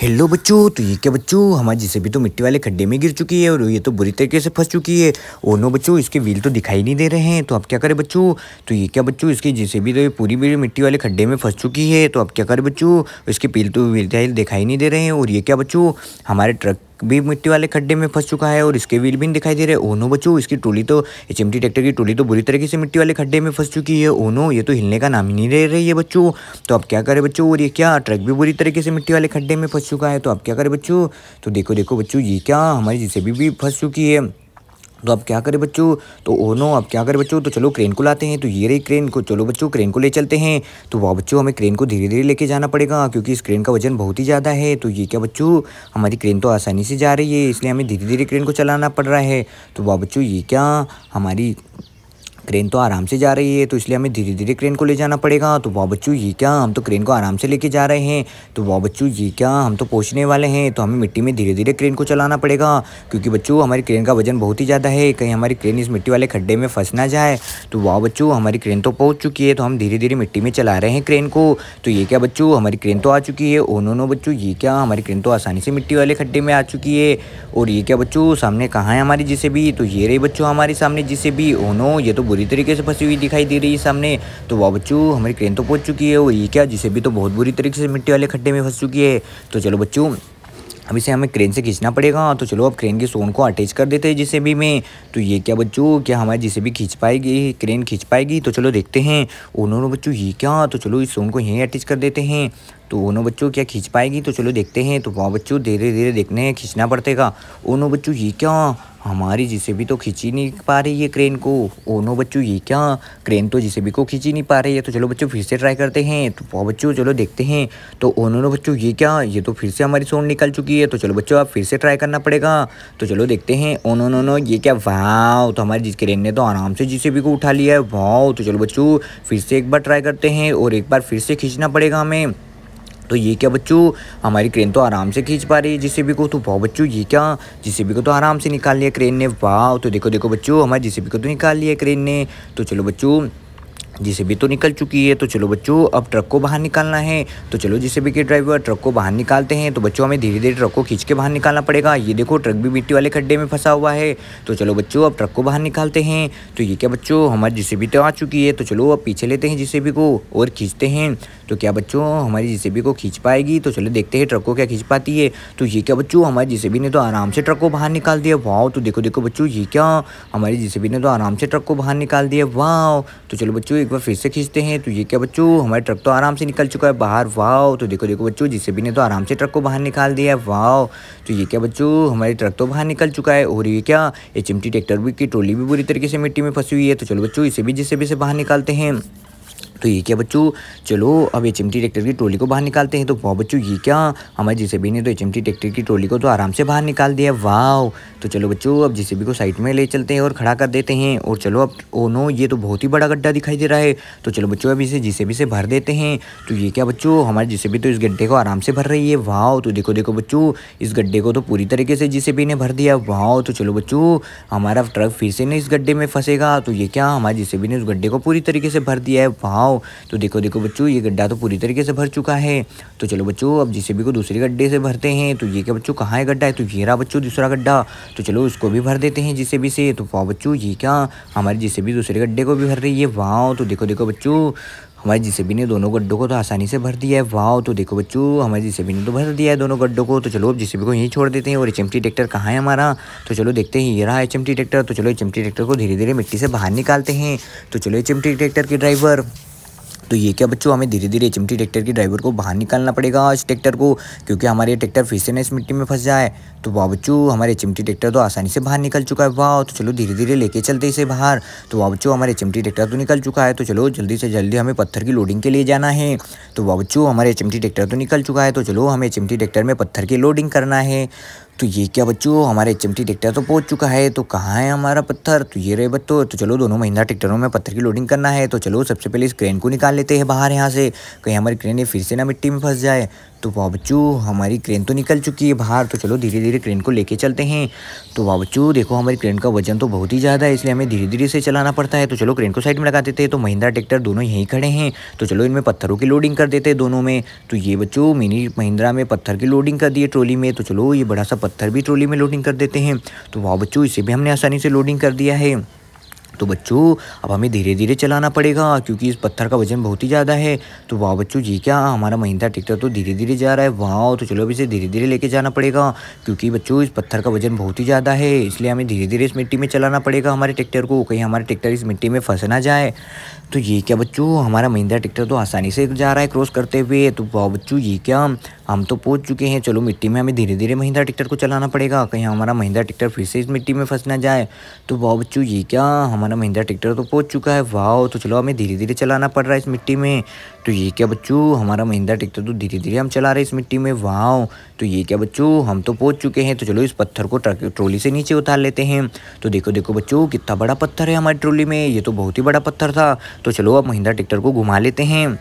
Hello बच्चों, तो ये क्या बच्चों, हमारी जेसीबी तो मिट्टी वाले खड्डे में गिर चुकी है और ये तो बुरी तरीके से फंस चुकी है। ओ नो बच्चों, इसके व्हील तो दिखाई नहीं दे रहे हैं, तो अब क्या करें बच्चों। तो ये क्या बच्चों, इसकी जेसीबी तो ये पूरी मिट्टी वाले खड्डे में फंस चुकी है, तो अब क्या करें बच्चों। इसके व्हील दिखाई नहीं दे रहे हैं। और ये क्या बच्चों, हमारे ट्रक भी मिट्टी वाले खड्डे में फंस चुका है और इसके व्हील भी नहीं दिखाई दे रहे। ओनो बच्चों, इसकी ट्रॉली तो एचएमटी ट्रैक्टर की ट्रॉली तो बुरी तरीके से मिट्टी वाले खड्डे में फंस चुकी है। ओनो, ये तो हिलने का नाम ही नहीं ले रही है बच्चों। तो अब क्या करें बच्चों। और ये क्या, ट्रक भी बुरी तरीके से मिट्टी वाले खड्डे में फंस चुका है, तो अब क्या करें बच्चों। तो देखो देखो बच्चों, ये क्या, हमारी जेसीबी भी फंस चुकी है, तो अब क्या करें बच्चों। तो ओनो, अब क्या करें बच्चों। तो चलो क्रेन को लाते हैं, तो ये रही क्रेन को, चलो बच्चों क्रेन को ले चलते हैं। तो वाह बच्चों, हमें क्रेन को धीरे धीरे लेके जाना पड़ेगा क्योंकि इस क्रेन का वजन बहुत ही ज़्यादा है। तो ये क्या बच्चों, हमारी क्रेन तो आसानी से जा रही है, इसलिए हमें धीरे धीरे क्रेन को चलाना पड़ रहा है। तो वाह बच्चों, ये क्या, हमारी क्रेन तो आराम से जा रही है, तो इसलिए हमें धीरे धीरे क्रेन को ले जाना पड़ेगा। तो वाह बच्चों, ये क्या, हम तो क्रेन को आराम से लेके जा रहे हैं। तो वाह बच्चों, ये क्या, हम तो पहुंचने वाले हैं, तो हमें मिट्टी में धीरे धीरे क्रेन को चलाना पड़ेगा क्योंकि बच्चों हमारी क्रेन का वजन बहुत ही ज़्यादा है, कहीं हमारी क्रेन इस मिट्टी वाले खड्डे में फंस ना जाए। तो वाह बच्चों, हमारी क्रेन तो पहुँच चुकी है, तो हम धीरे धीरे मिट्टी में चला रहे हैं क्रेन को। तो ये क्या बच्चों, हमारी क्रेन तो आ चुकी है। ओ नो बच्चों, ये क्या, हमारी क्रेन तो आसानी से मिट्टी वाले खड्डे में आ चुकी है। और ये क्या बच्चों, सामने कहाँ है हमारी जेसीबी। तो ये रही बच्चों हमारे सामने जेसीबी। ओ नो, ये तो बुरी तरीके से फंसी दिखाई दे रही है सामने। तो वाह बच्चों, हमारी क्रेन तो पहुंच चुकी है। और ये क्या, जेसीबी तो बहुत बुरी तरीके से मिट्टी वाले खड्डे में फंस चुकी है। तो चलो बच्चों, अब इसे हमें क्रेन से खींचना पड़ेगा। तो चलो अब क्रेन के सोन को अटैच कर देते हैं जेसीबी में। तो ये क्या बच्चों, क्या हमारी जेसीबी खींच पाएगी, क्रेन खींच पाएगी। तो चलो देखते हैं। ओनो बच्चों, ये क्या, तो चलो इस सोन को यहीं अटैच कर देते हैं। तो ओनो बच्चों, क्या खींच पाएगी। तो चलो देखते हैं। तो वाह बच्चों, धीरे धीरे देखने हैं, खींचना पड़ेगा। ओनो बच्चों, ये क्या, हमारी जेसीबी तो खींच ही नहीं पा रही है क्रेन को। ओनो बच्चों, ये क्या, क्रेन तो जेसीबी को खींच ही नहीं पा रही है। तो चलो बच्चों फिर से ट्राई करते हैं। तो वाह बच्चों, चलो देखते हैं। तो ओनो बच्चों, ये क्या, ये तो फिर से हमारी सोन निकल चुकी है। तो चलो बच्चों, अब फिर से ट्राई करना पड़ेगा। तो चलो देखते हैं। ओनो नो, ये क्या, वाह, तो हमारी जिस क्रेन ने तो आराम से जेसीबी को उठा लिया है। वाह, तो चलो बच्चों फिर से एक बार ट्राई करते हैं और एक बार फिर से खींचना पड़ेगा हमें। तो ये क्या बच्चों, हमारी क्रेन तो आराम से खींच पा रही है जेसीबी को। तो वाह बच्चों, ये क्या, जेसीबी को तो आराम से निकाल लिया क्रेन ने। वाह, तो देखो देखो बच्चों, हमारी जेसीबी को तो निकाल लिया क्रेन ने। तो चलो बच्चों, जेसीबी तो निकल चुकी है। तो चलो बच्चों, अब ट्रक को बाहर निकालना है। तो चलो जेसीबी के ड्राइवर ट्रक को बाहर निकालते हैं। तो बच्चों, हमें धीरे धीरे ट्रक को खींच के बाहर निकालना पड़ेगा। ये देखो, ट्रक भी मिट्टी वाले खड्डे में फंसा हुआ है। तो चलो बच्चों, अब ट्रक को बाहर निकालते हैं। तो ये क्या बच्चों, हमारी जेसीबी तो आ चुकी है। तो चलो अब पीछे लेते हैं जेसीबी को और खींचते हैं। तो क्या बच्चों, हमारी जेसीबी को खींच पाएगी। तो चलो देखते हैं ट्रक को क्या खींच पाती है। तो ये क्या बच्चों, हमारी जेसीबी ने तो आराम से ट्रक को बाहर निकाल दिया। वाह, तो देखो देखो बच्चों, ये क्या, हमारी जेसीबी ने तो आराम से ट्रक को बाहर निकाल दिया। वाह, तो चलो बच्चों एक बार फिर से खींचते हैं। तो ये क्या बच्चों, हमारे ट्रक तो आराम से निकल चुका है बाहर। वाह, तो देखो देखो बच्चों, जेसीबी ने तो आराम से ट्रक को बाहर निकाल दिया है। वाह, तो ये क्या बच्चों, हमारे ट्रक तो बाहर निकल चुका है। और ये क्या, एचएमटी ट्रैक्टर भी की ट्रॉली भी बुरी तरीके से मिट्टी में फंसी हुई है। तो चलो बच्चों, इसे भी जेसीबी से बाहर निकालते हैं। तो ये क्या बच्चों, चलो अब एचएमटी ट्रैक्टर की ट्रॉली को बाहर निकालते हैं। तो वाह बच्चों, ये क्या, हमारे जेसीबी ने तो एचएमटी ट्रैक्टर की ट्रॉली को तो आराम से बाहर निकाल दिया। वाह, तो चलो बच्चों, अब जेसीबी को साइड में ले चलते हैं और खड़ा कर देते हैं। और चलो अब, ओ नो, ये तो बहुत ही बड़ा गड्ढा दिखाई दे रहा है। तो चलो बच्चों, अब इसे जेसीबी से भर देते हैं। तो ये क्या बच्चों, हमारी जेसीबी तो इस गड्ढे को आराम से भर रही है। वाह, तो देखो देखो बच्चों, इस गड्ढे को तो पूरी तरीके से जेसीबी ने भर दिया। वाह, तो चलो बच्चों, हमारा ट्रक फिर से नहीं इस गड्ढे में फंसेगा। तो ये क्या, हमारी जेसीबी ने उस गड्ढे को पूरी तरीके से भर दिया है। वाह, तो देखो देखो बच्चों, ये गड्ढा तो पूरी तरीके से भर चुका है। तो चलो बच्चों, अब जेसीबी को दूसरे गड्ढे से भरते हैं। तो ये क्या बच्चों, कहाँ है गड्ढा है। तो ये रहा बच्चों दूसरा गड्ढा। तो चलो उसको भी भर देते हैं जेसीबी से। तो वाह बच्चों, ये क्या, हमारी जेसीबी दूसरे गड्ढे को भी भर रही है। वाह, तो देखो देखो बच्चों, हमारी जेसीबी ने दोनों गड्ढों को तो आसानी से भर दिया है। वाह, तो देखो बच्चों, हमारी जेसीबी ने तो भर दिया है दोनों गड्ढों को। तो चलो अब जेसीबी को यहीं छोड़ देते हैं। और एचएमटी ट्रैक्टर कहाँ है हमारा। तो चलो देखते हैं, ये रहा एचएमटी ट्रैक्टर। तो चलो एचएमटी ट्रैक्टर को धीरे धीरे मिट्टी से बाहर निकालते हैं। तो चलो एचएमटी ट्रैक्टर के ड्राइवर, तो ये क्या बच्चों, हमें धीरे धीरे एचएमटी ट्रैक्टर के ड्राइवर को बाहर निकालना पड़ेगा इस ट्रैक्टर को, क्योंकि हमारे ये ट्रैक्टर फिर से ना इस मिट्टी में फंस जाए। तो वाह बच्चों, हमारे एचएमटी ट्रैक्टर तो आसानी से बाहर निकल चुका है। वाह, तो चलो धीरे धीरे लेके चलते इसे बाहर। तो वाह बच्चों, हमारे एचएमटी ट्रैक्टर तो निकल चुका है। तो चलो जल्दी से जल्दी हमें पत्थर की लोडिंग के लिए जाना है। तो वाह बच्चों, हमारे एचएमटी ट्रैक्टर तो निकल चुका है। तो चलो हमें एचएमटी ट्रैक्टर में पत्थर की लोडिंग करना है। तो ये क्या बच्चों, हमारे एचएमटी ट्रैक्टर तो पहुंच चुका है। तो कहाँ है हमारा पत्थर। तो ये रहे बच्चों। तो चलो दोनों महिंद्रा ट्रैक्टरों में पत्थर की लोडिंग करना है। तो चलो सबसे पहले इस क्रेन को निकाल लेते हैं बाहर यहाँ से, कहीं हमारी क्रेन फिर से ना मिट्टी में फंस जाए। तो वाह बच्चों हमारी क्रेन तो निकल चुकी है बाहर, तो चलो धीरे धीरे क्रेन को लेके चलते हैं। तो वाह बच्चों देखो हमारी क्रेन का वजन तो बहुत ही ज़्यादा है, इसलिए हमें धीरे धीरे से चलाना पड़ता है। तो चलो क्रेन को साइड में लगा देते हैं। तो महिंद्रा ट्रैक्टर दोनों यहीं खड़े हैं, तो चलो इनमें पत्थरों की लोडिंग कर देते हैं दोनों में। तो ये बच्चों मिनी महिंद्रा में पत्थर की लोडिंग कर दी है ट्रॉली में, तो चलो ये बड़ा सा पत्थर भी ट्रॉली में लोडिंग कर देते हैं। तो वाह बच्चों इसे भी हमने आसानी से लोडिंग कर दिया है। तो बच्चों अब हमें धीरे धीरे चलाना पड़ेगा क्योंकि इस पत्थर का वजन बहुत ही ज़्यादा है। तो वाह बच्चों जी क्या हमारा महिंद्रा ट्रैक्टर तो धीरे धीरे जा रहा है। वाह तो चलो अब इसे धीरे धीरे लेके जाना पड़ेगा क्योंकि बच्चों इस पत्थर का वजन बहुत ही ज़्यादा है, इसलिए हमें धीरे धीरे इस मिट्टी में चलाना पड़ेगा हमारे ट्रैक्टर को, कहीं हमारा ट्रैक्टर इस मिट्टी में फंस ना जाए। तो ये क्या बच्चों हमारा महिंद्रा ट्रैक्टर तो आसानी से जा रहा है क्रॉस करते हुए। तो वाह बच्चों ये क्या हम तो पहुंच चुके हैं। चलो मिट्टी में हमें धीरे धीरे महिंद्रा ट्रैक्टर को चलाना पड़ेगा, कहीं हमारा महिंद्रा ट्रैक्टर फिर से इस मिट्टी में फंस ना जाए। तो वाह बच्चों ये क्या हमारा महिंद्रा ट्रैक्टर तो पहुंच चुका है। वाह तो चलो हमें धीरे धीरे चलाना पड़ रहा है इस मिट्टी में। तो ये क्या बच्चों हमारा महिंद्रा ट्रैक्टर तो धीरे धीरे हम चला रहे हैं इस मिट्टी में। वाह तो ये क्या बच्चों हम तो पहुंच चुके हैं। तो चलो इस पत्थर को ट्रॉली से नीचे उतार लेते हैं। तो देखो देखो बच्चों कितना बड़ा पत्थर है हमारी ट्रॉली में, ये तो बहुत ही बड़ा पत्थर था। तो चलो अब महिंद्रा ट्रैक्टर को घुमा लेते हैं।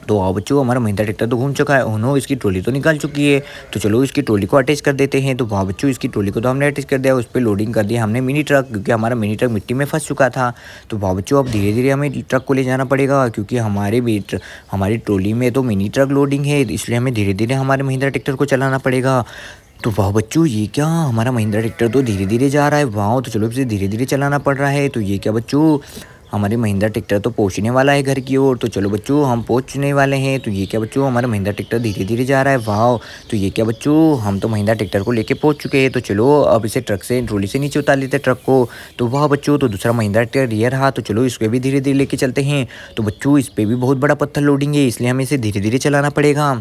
तो आओ बच्चों हमारा महिंद्रा ट्रैक्टर तो घूम चुका है, ओनो इसकी ट्रॉली तो निकल चुकी है। तो चलो इसकी ट्रॉली को अटैच कर देते हैं। तो वाह बच्चों इसकी ट्रॉली को तो हमने अटैच कर दिया, उस पर लोडिंग कर दिया हमने मिनी ट्रक, क्योंकि हमारा मिनी ट्रक मिट्टी में फंस चुका था। तो वाह बच्चों अब धीरे धीरे हमें ट्रक को ले जाना पड़ेगा क्योंकि हमारी ट्रॉली में तो मिनी ट्रक लोडिंग है, इसलिए हमें धीरे धीरे हमारे महिंद्रा ट्रैक्टर को चलाना पड़ेगा। तो वाह बच्चों ये क्या हमारा महिंद्रा ट्रैक्टर तो धीरे धीरे जा रहा है। वाह तो चलो इसे धीरे धीरे चलाना पड़ रहा है। तो ये क्या बच्चों हमारे महिंद्रा ट्रैक्टर तो पहुंचने वाला है घर की ओर। तो चलो बच्चों हम पहुंचने वाले हैं। तो ये क्या बच्चों हमारा महिंद्रा ट्रैक्टर धीरे धीरे जा रहा है। वाह तो ये क्या बच्चों हम तो महिंद्रा ट्रैक्टर को लेके पहुंच चुके हैं। तो चलो अब इसे ट्रक से ट्रॉली से नीचे उतार लेते हैं ट्रक को। तो वाह बच्चों तो दूसरा महिंद्रा ट्रैक्टर ये रहा, तो चलो इसको भी धीरे धीरे लेके चलते हैं। तो बच्चों इस पर भी बहुत बड़ा पत्थर लोडिंग है, इसलिए हमें इसे धीरे धीरे चलाना पड़ेगा।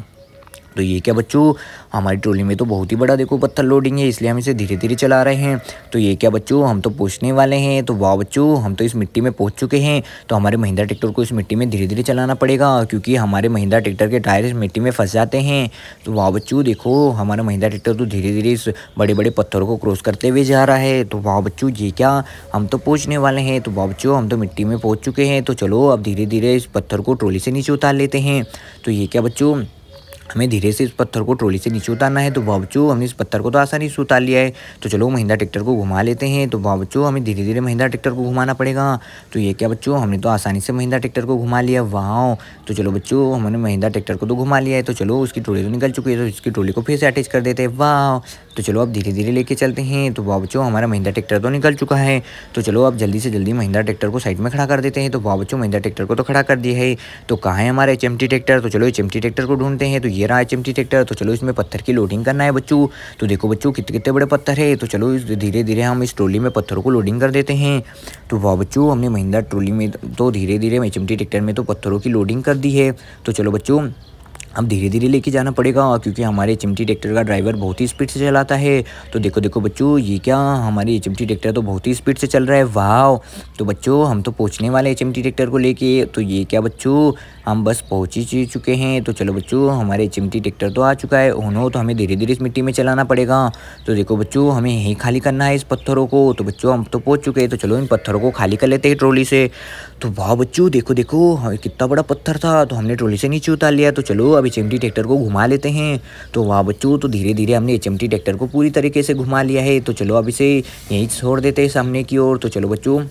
तो ये क्या बच्चों हमारी ट्रॉली में तो बहुत ही बड़ा देखो पत्थर लोडिंग है, इसलिए हम इसे धीरे धीरे चला रहे हैं। तो ये क्या बच्चों हम तो पहुंचने वाले हैं। तो वाह बच्चों हम तो इस मिट्टी में पहुंच चुके हैं। तो हमारे महिंद्रा ट्रैक्टर को इस मिट्टी में धीरे धीरे चलाना पड़ेगा क्योंकि हमारे महिंद्रा ट्रैक्टर के टायर इस मिट्टी में फंस जाते हैं। तो वाह बच्चों देखो हमारा महिंद्रा ट्रैक्टर तो धीरे धीरे इस बड़े बड़े पत्थरों को क्रॉस करते हुए जा रहा है। तो वाह बच्चों ये क्या हम तो पहुँचने वाले हैं। तो वाह बच्चों हम तो मिट्टी में पहुँच चुके हैं। तो चलो अब धीरे धीरे इस पत्थर को ट्रॉली से नीचे उतार लेते हैं। तो ये क्या बच्चों हमें धीरे से इस पत्थर को ट्रॉली से नीचे उतारना है। तो वाह बच्चों हमने इस पत्थर को तो आसानी से उतार लिया है। तो चलो महिंद्रा ट्रैक्टर को घुमा लेते हैं। तो वाह बच्चों हमें धीरे धीरे महिंद्रा ट्रैक्टर को घुमाना पड़ेगा। तो ये क्या बच्चों हमने तो आसानी से महिंद्रा ट्रैक्टर को घुमा लिया। वाह तो चलो बच्चों हमने महिंद्रा ट्रैक्टर को तो घुमा लिया है। तो चलो उसकी ट्रॉली तो निकल चुकी है, तो इसकी ट्रॉली को फिर से अटैच कर देते हैं। वाह तो चलो अब धीरे धीरे लेके चलते हैं। तो वाह बच्चों हमारा महिंद्रा ट्रैक्टर तो निकल चुका है। तो चलो अब जल्दी से जल्दी महिंद्रा ट्रैक्टर को साइड में खड़ा कर देते हैं। तो वाह बच्चों महिंद्रा ट्रैक्टर को तो खड़ा कर दिया है। तो कहाँ है हमारा HMT ट्रैक्टर। तो चलो HMT ट्रैक्टर को ढूंढते हैं। तो ये रहा HMT ट्रैक्टर। तो चलो इसमें पत्थर की लोडिंग करना है बच्चों। तो देखो बच्चों कितने कितने बड़े पत्थर है। तो चलो धीरे धीरे हम इस ट्रॉली में पत्थरों को लोडिंग कर देते हैं। तो वाह बच्चों हमने महिंद्रा ट्रॉली में तो धीरे धीरे HMT ट्रैक्टर में तो पत्थरों की लोडिंग कर दी है। तो चलो बच्चों अब धीरे धीरे लेके जाना पड़ेगा क्योंकि हमारे HMT ट्रैक्टर का ड्राइवर बहुत ही स्पीड से चलाता है। तो देखो देखो बच्चों ये क्या हमारे HMT ट्रैक्टर तो बहुत ही स्पीड से चल रहा है। वाह तो बच्चों हम तो पहुंचने वाले HMT ट्रैक्टर को लेके। तो ये क्या बच्चों हम बस पहुंच ही चुके हैं। तो चलो बच्चों हमारे HMT ट्रैक्टर तो आ चुका है ओनो, तो हमें धीरे धीरे इस मिट्टी में चलाना पड़ेगा। तो देखो बच्चों हमें यहीं खाली करना है इस पत्थरों को। तो बच्चों हम तो पहुँच चुके हैं। तो चलो इन पत्थरों को खाली कर लेते हैं ट्रॉली से। तो वाह बच्चों देखो देखो कितना बड़ा पत्थर था, तो हमने ट्रॉली से नीचे उतार लिया। तो चलो अब HMT ट्रैक्टर को घुमा लेते हैं। तो वाह बच्चों तो धीरे धीरे हमने HMT ट्रैक्टर को पूरी तरीके से घुमा लिया है। तो चलो अब इसे यहीं छोड़ देते हैं सामने की ओर। तो चलो बच्चों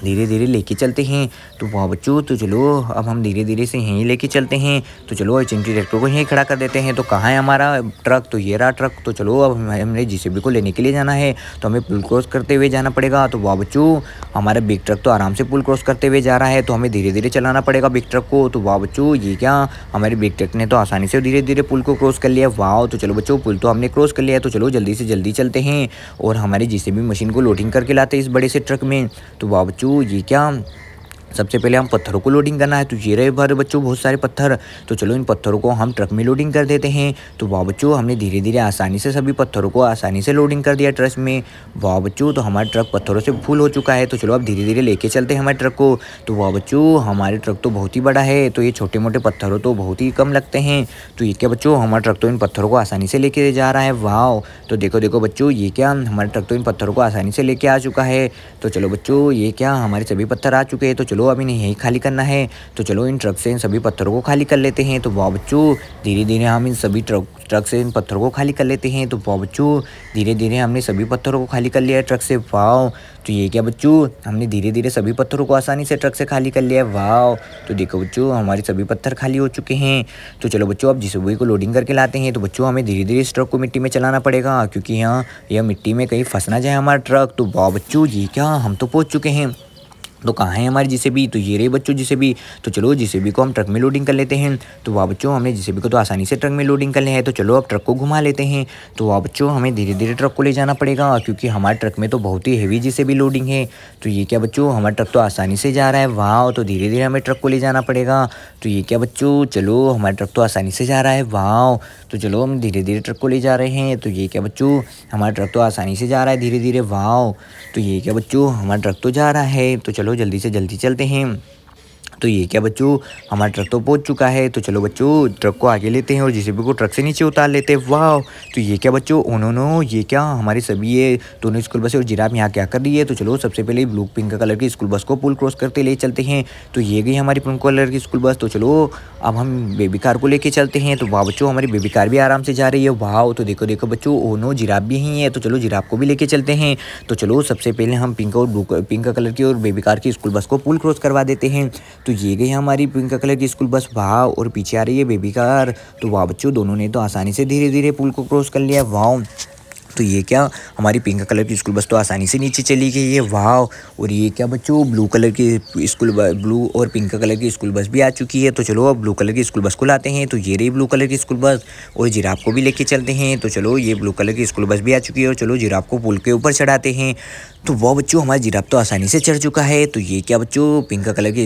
धीरे धीरे लेके चलते हैं। तो वाह बच्चों तो चलो अब हम धीरे धीरे से यहीं लेके चलते हैं। तो चलो HMT ट्रैक्टर को यहीं खड़ा कर देते हैं। तो कहाँ है हमारा ट्रक। तो ये रहा ट्रक। तो चलो अब हमने JCB को लेने के लिए जाना है, तो हमें पुल क्रॉस करते हुए जाना पड़ेगा। तो वाह बच्चों हमारा बिग ट्रक तो आराम से पुल क्रॉस करते हुए जा रहा है, तो हमें धीरे धीरे चलाना पड़ेगा बिग ट्रक को। तो वाह बच्चों ये क्या हमारे बिग ट्रक ने तो आसानी से धीरे धीरे पुल को क्रॉस कर लिया। वाह तो चलो बच्चों पुल तो हमने क्रॉस कर लिया। तो चलो जल्दी से जल्दी चलते हैं और हमारी JCB मशीन को लोडिंग करके लाते हैं इस बड़े से ट्रक में। तो वाह बच्चों ये क्या सबसे पहले हम पत्थरों को लोडिंग करना है। तो ये रहे बारे बच्चों बहुत सारे पत्थर। तो चलो इन पत्थरों को हम ट्रक में लोडिंग कर देते हैं। तो वाह बच्चों हमने धीरे धीरे आसानी से सभी पत्थरों को आसानी से लोडिंग कर दिया ट्रक में। वाह बच्चों तो हमारा ट्रक पत्थरों से फुल हो चुका है। तो चलो अब धीरे धीरे लेके चलते हैं हमारे ट्रक को। तो वाह बच्चों हमारे ट्रक तो बहुत ही बड़ा है, तो ये छोटे मोटे पत्थरों तो बहुत ही कम लगते हैं। तो ये क्या बच्चों हमारा ट्रक तो इन पत्थरों को आसानी से लेके जा रहा है। वाह तो देखो देखो बच्चों ये क्या हमारा ट्रक तो इन पत्थरों को आसानी से लेके आ चुका है। तो चलो बच्चों ये क्या हमारे सभी पत्थर आ चुके हैं। तो चलो चलो अब इन्हें यहीं खाली करना है। तो चलो इन ट्रक से इन सभी पत्थरों को खाली कर लेते हैं। तो वाह बच्चों, धीरे धीरे हम इन सभी ट्रक से इन पत्थरों को खाली कर लेते हैं। तो वाह बच्चों, धीरे धीरे हमने सभी पत्थरों को खाली कर लिया है ट्रक से। वाह, तो ये क्या बच्चों, हमने धीरे धीरे सभी पत्थरों को आसानी से ट्रक से खाली कर लिया है। वाह, तो देखो बच्चों, हमारे सभी पत्थर खाली हो चुके हैं। तो चलो बच्चों, अब जेसीबी को लोडिंग करके लाते हैं। तो बच्चों, हमें धीरे धीरे इस ट्रक को मिट्टी में चलाना पड़ेगा, क्योंकि यहाँ यह मिट्टी में कहीं फंस ना जाए हमारा ट्रक। तो वाह बच्चों, ये क्या, हम तो पहुँच चुके हैं। तो कहाँ है हमारी जेसीबी? तो ये रही बच्चों जेसीबी। तो चलो जेसीबी को हम ट्रक में लोडिंग कर लेते हैं। तो वाह बच्चों, हमने जेसीबी को तो आसानी से ट्रक में लोडिंग कर लिया है। तो चलो अब ट्रक को घुमा लेते हैं। तो वाह बच्चों, हमें धीरे धीरे ट्रक को ले जाना पड़ेगा, क्योंकि हमारे ट्रक में तो बहुत ही हैवी जेसीबी लोडिंग है। तो ये क्या बच्चों, हमारा ट्रक तो आसानी से जा रहा है। वाह, तो धीरे धीरे हमें ट्रक को ले जाना पड़ेगा। तो ये क्या बच्चों, चलो हमारा ट्रक तो आसानी से जा रहा है। वाह, तो चलो हम धीरे धीरे ट्रक को ले जा रहे हैं। तो ये क्या बच्चों, हमारा ट्रक तो आसानी से जा रहा है धीरे धीरे। वाह, तो ये क्या बच्चों, हमारा ट्रक तो जा रहा है। तो चलो जल्दी से जल्दी चलते हैं। तो ये क्या बच्चों, हमारा ट्रक तो पहुंच चुका है। तो चलो बच्चों, ट्रक को आगे लेते हैं और जेसीबी को ट्रक से नीचे उतार लेते हैं। वाह, तो ये क्या बच्चों, ओनो, ये क्या, हमारी सभी ये दोनों स्कूल बसें और जिराफ यहाँ क्या कर रही है? तो चलो सबसे पहले ब्लू पिंक कलर की स्कूल बस को पुल क्रॉस करते ले चलते हैं। तो ये गई हमारी पिंक कलर की स्कूल बस। तो चलो अब हम बेबी कार को लेके चलते हैं। तो वाह बच्चों, हमारी बेबी कार भी आराम से जा रही है। वाह, तो देखो देखो बच्चों, ओनो, जिराफ भी यहीं है। तो चलो जिराफ को भी लेके चलते हैं। तो चलो सबसे पहले हम पिंक कलर की और बेबी कार की स्कूल बस को पुल क्रॉस करवा देते हैं। तो ये गई हमारी पिंक कलर की स्कूल बस। वाह, और पीछे आ रही है बेबी कार। तो वाह बच्चों, दोनों ने तो आसानी से धीरे धीरे पुल को क्रॉस कर लिया। वाह, तो ये क्या, हमारी पिंक कलर की स्कूल बस तो आसानी से नीचे चली गई है। वाह, और ये क्या बच्चों, ब्लू कलर की ब्लू और पिंक कलर की स्कूल बस भी आ चुकी है। तो चलो अब ब्लू कलर की स्कूल बस को लाते हैं। तो ये रही ब्लू कलर की स्कूल बस, और जिराफ को भी लेके चलते हैं। तो चलो ये ब्लू कलर की स्कूल बस भी आ चुकी है, और चलो जिराफ को पुल के ऊपर चढ़ाते हैं। तो वाह बच्चों, हमारा जिराफ तो आसानी से चढ़ चुका है। तो ये क्या बच्चों,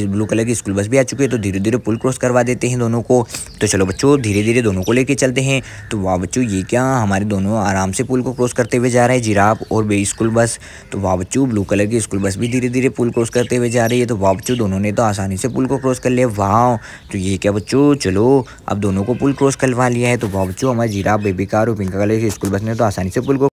ब्लू कलर की स्कूल बस भी आ चुकी है। तो धीरे धीरे पुल क्रॉस करवा देते हैं दोनों को। तो चलो बच्चों, धीरे धीरे दोनों को लेके चलते हैं। तो वाह बच्चों, ये क्या, हमारे दोनों आराम से पुल को क्रॉस करते हुए जा रहे हैं, जिराफ और स्कूल बस। तो वाह बच्चों, ब्लू कलर की स्कूल बस भी धीरे धीरे पुल क्रॉस करते हुए जा रही है। तो वाह बच्चों, दोनों ने तो आसानी से पुल को क्रॉस कर लिया। वाह, तो ये क्या बच्चों, चलो अब दोनों को पुल क्रॉस करवा लिया है। तो वाह बच्चों, हमारे जिराफ, बेबी कार और पिंक कलर की स्कूल बस ने तो आसानी से पुल को